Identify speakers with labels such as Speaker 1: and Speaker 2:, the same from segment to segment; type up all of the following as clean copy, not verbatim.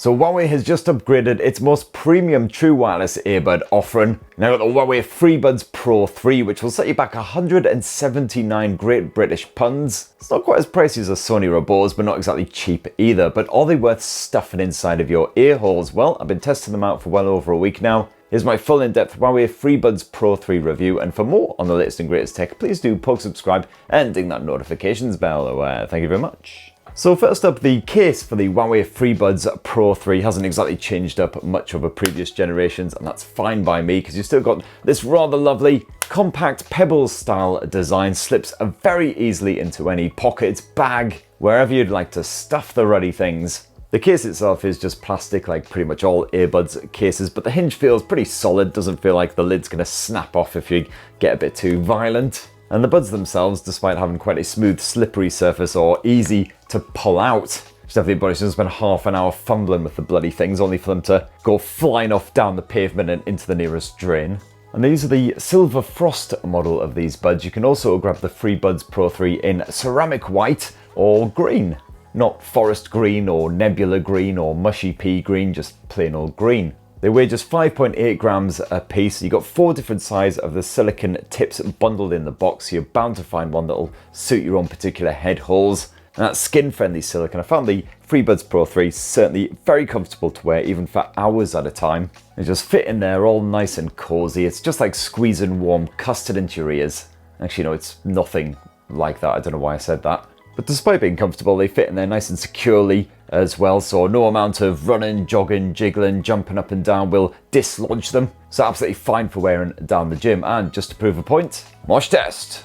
Speaker 1: So Huawei has just upgraded its most premium true wireless earbud offering. Now got the Huawei Freebuds Pro 3, which will set you back 179 Great British punds. It's not quite as pricey as a Sony Robots, but not exactly cheap either. But are they worth stuffing inside of your ear holes? Well, I've been testing them out for well over a week now. Here's my full in-depth Huawei Freebuds Pro 3 review, and for more on the latest and greatest tech, please do poke subscribe and ding that notifications bell. Thank you very much. So first up, the case for the Huawei Freebuds Pro 3 hasn't exactly changed up much over previous generations, and that's fine by me because you've still got this rather lovely compact pebble style design, slips very easily into any pocket, bag, wherever you'd like to stuff the ruddy things. The case itself is just plastic like pretty much all earbuds cases, but the hinge feels pretty solid, doesn't feel like the lid's going to snap off if you get a bit too violent. And the buds themselves, despite having quite a smooth, slippery surface or easy to pull out, just everybody should spend half an hour fumbling with the bloody things, only for them to go flying off down the pavement and into the nearest drain. And these are the Silver Frost model of these buds. You can also grab the Freebuds Pro 3 in ceramic white or green. Not forest green or nebula green or mushy pea green, just plain old green. They weigh just 5.8 grams a piece. You got 4 different sizes of the silicone tips bundled in the box, so you're bound to find one that'll suit your own particular head holes. And that's skin-friendly silicone. I found the Freebuds Pro 3 certainly very comfortable to wear, even for hours at a time. They just fit in there all nice and cozy. It's just like squeezing warm custard into your ears. Actually, no, it's nothing like that. I don't know why I said that. But despite being comfortable, they fit in there nice and securely as well, so no amount of running, jogging, jiggling, jumping up and down will dislodge them. So absolutely fine for wearing down the gym. And just to prove a point, wash test.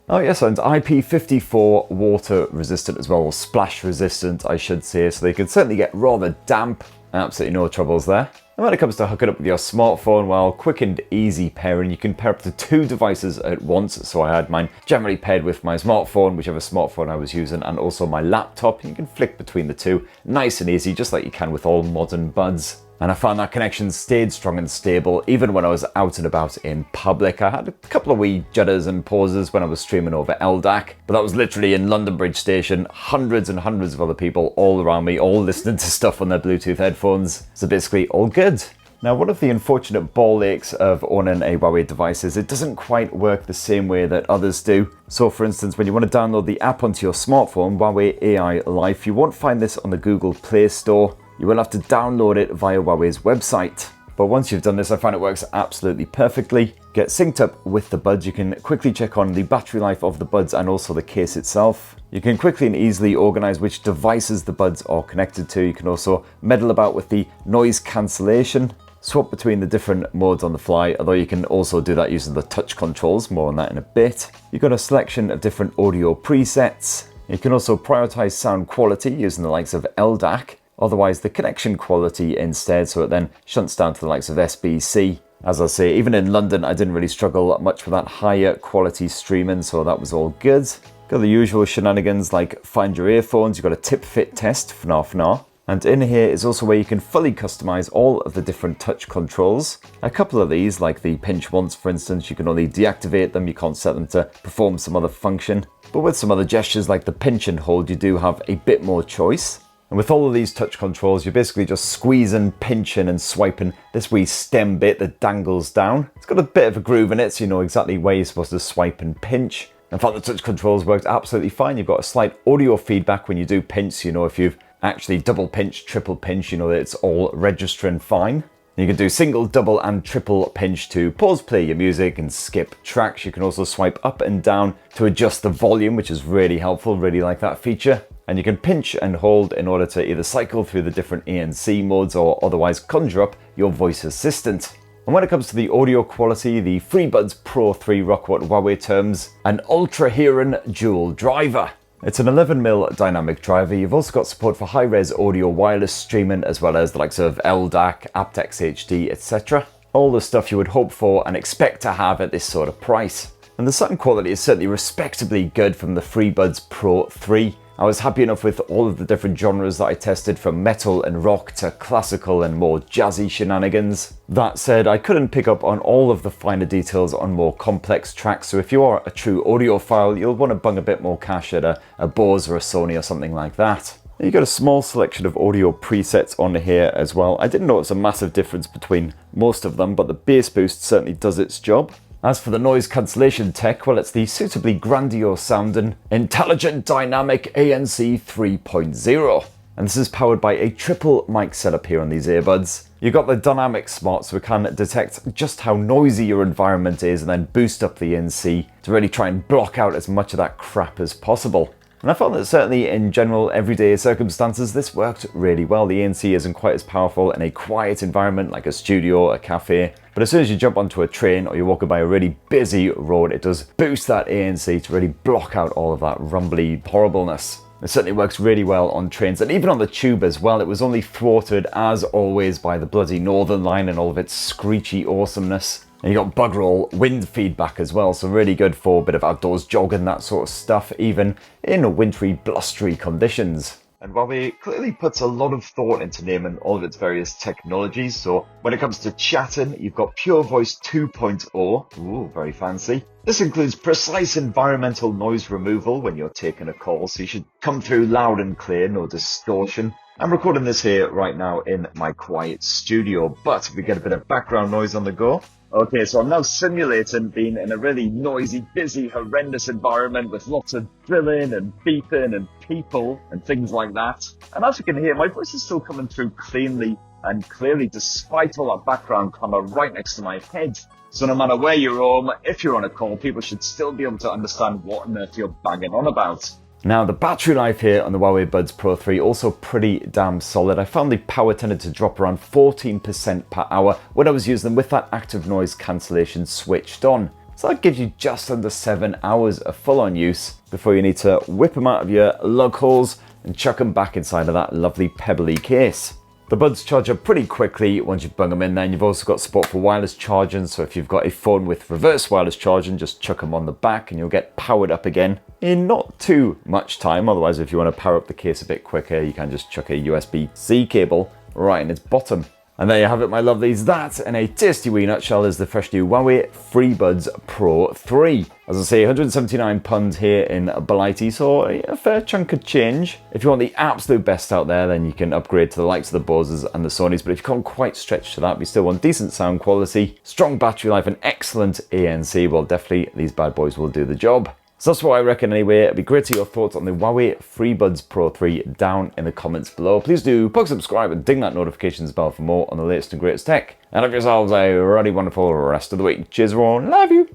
Speaker 1: Oh yes, and IP54 water resistant as well, or splash resistant I should say, so they can certainly get rather damp. Absolutely no troubles there. And when it comes to hooking up with your smartphone, well, quick and easy pairing. You can pair up to 2 devices at once. So I had mine generally paired with my smartphone, whichever smartphone I was using, and also my laptop. You can flick between the two, nice and easy, just like you can with all modern buds. And I found that connection stayed strong and stable even when I was out and about in public. I had a couple of wee judders and pauses when I was streaming over LDAC, but that was literally in London Bridge Station, hundreds and hundreds of other people all around me, all listening to stuff on their Bluetooth headphones. So basically all good. Now, one of the unfortunate ball aches of owning a Huawei device is it doesn't quite work the same way that others do. So for instance, when you want to download the app onto your smartphone, Huawei AI LIFE, you won't find this on the Google Play Store. You will have to download it via Huawei's website. But once you've done this, I find it works absolutely perfectly. Get synced up with the buds. You can quickly check on the battery life of the buds and also the case itself. You can quickly and easily organize which devices the buds are connected to. You can also meddle about with the noise cancellation, swap between the different modes on the fly, although you can also do that using the touch controls, more on that in a bit. You've got a selection of different audio presets. You can also prioritize sound quality using the likes of LDAC. Otherwise, the connection quality instead, so it then shunts down to the likes of SBC. As I say, even in London, I didn't really struggle much with that higher quality streaming, so that was all good. Got the usual shenanigans like find your earphones, you've got a tip fit test, FNAR. And in here is also where you can fully customize all of the different touch controls. A couple of these, like the pinch once for instance, you can only deactivate them, you can't set them to perform some other function. But with some other gestures like the pinch and hold, you do have a bit more choice. And with all of these touch controls, you're basically just squeezing, pinching and swiping this wee stem bit that dangles down. It's got a bit of a groove in it, so you know exactly where you're supposed to swipe and pinch. In fact, the touch controls worked absolutely fine. You've got a slight audio feedback when you do pinch, so you know if you've actually double pinch, triple pinch, you know that it's all registering fine. You can do single, double and triple pinch to pause, play your music and skip tracks. You can also swipe up and down to adjust the volume, which is really helpful, really like that feature. And you can pinch and hold in order to either cycle through the different ANC modes or otherwise conjure up your voice assistant. And when it comes to the audio quality, the Freebuds Pro 3 rock what Huawei terms an ultra hearing dual driver. It's an 11mm dynamic driver. You've also got support for high-res audio wireless streaming as well as the likes of LDAC, AptX HD, etc. All the stuff you would hope for and expect to have at this sort of price. And the sound quality is certainly respectably good from the Freebuds Pro 3. I was happy enough with all of the different genres that I tested, from metal and rock to classical and more jazzy shenanigans. That said, I couldn't pick up on all of the finer details on more complex tracks, so if you are a true audiophile, you'll want to bung a bit more cash at a Bose or a Sony or something like that. You got a small selection of audio presets on here as well. I didn't notice a massive difference between most of them, but the bass boost certainly does its job. As for the noise cancellation tech, well, it's the suitably grandiose sounding Intelligent Dynamic ANC 3.0. And this is powered by a triple mic setup here on these earbuds. You've got the dynamic smart, so it can detect just how noisy your environment is and then boost up the ANC to really try and block out as much of that crap as possible. And I found that certainly in general everyday circumstances this worked really well. The ANC isn't quite as powerful in a quiet environment like a studio or a cafe, but as soon as you jump onto a train or you're walking by a really busy road, it does boost that ANC to really block out all of that rumbly horribleness. It certainly works really well on trains and even on the tube as well. It was only thwarted as always by the bloody Northern Line and all of its screechy awesomeness. And you got bug roll wind feedback as well, so really good for a bit of outdoors jogging, that sort of stuff, even in wintry, blustery conditions. And Huawei clearly puts a lot of thought into naming all of its various technologies. So when it comes to chatting, you've got Pure Voice 2.0. Ooh, very fancy. This includes precise environmental noise removal when you're taking a call, so you should come through loud and clear, no distortion. I'm recording this here right now in my quiet studio, but if we get a bit of background noise on the go. Okay, so I'm now simulating being in a really noisy, busy, horrendous environment with lots of drilling and beeping and people and things like that. And as you can hear, my voice is still coming through cleanly and clearly despite all that background clamour right next to my head. So no matter where you're home, if you're on a call, people should still be able to understand what on earth you're banging on about. Now, the battery life here on the Huawei Buds Pro 3 also pretty damn solid. I found the power tended to drop around 14% per hour when I was using them with that active noise cancellation switched on. So that gives you just under 7 hours of full-on use before you need to whip them out of your lug holes and chuck them back inside of that lovely pebbly case. The buds charge up pretty quickly once you bung them in there, and you've also got support for wireless charging, so if you've got a phone with reverse wireless charging, just chuck them on the back and you'll get powered up again in not too much time. Otherwise, if you want to power up the case a bit quicker, you can just chuck a USB-C cable right in its bottom. And there you have it, my lovelies. That, in a tasty wee nutshell, is the fresh new Huawei Freebuds Pro 3. As I say, £179 here in Blighty, so a fair chunk of change. If you want the absolute best out there, then you can upgrade to the likes of the Boses and the Sonys, but if you can't quite stretch to that, we still want decent sound quality, strong battery life, and excellent ANC, well, definitely these bad boys will do the job. So that's what I reckon anyway. It'd be great to hear your thoughts on the Huawei Freebuds Pro 3 down in the comments below. Please do subscribe and ding that notifications bell for more on the latest and greatest tech. And have yourselves a really wonderful rest of the week. Cheers everyone, love you!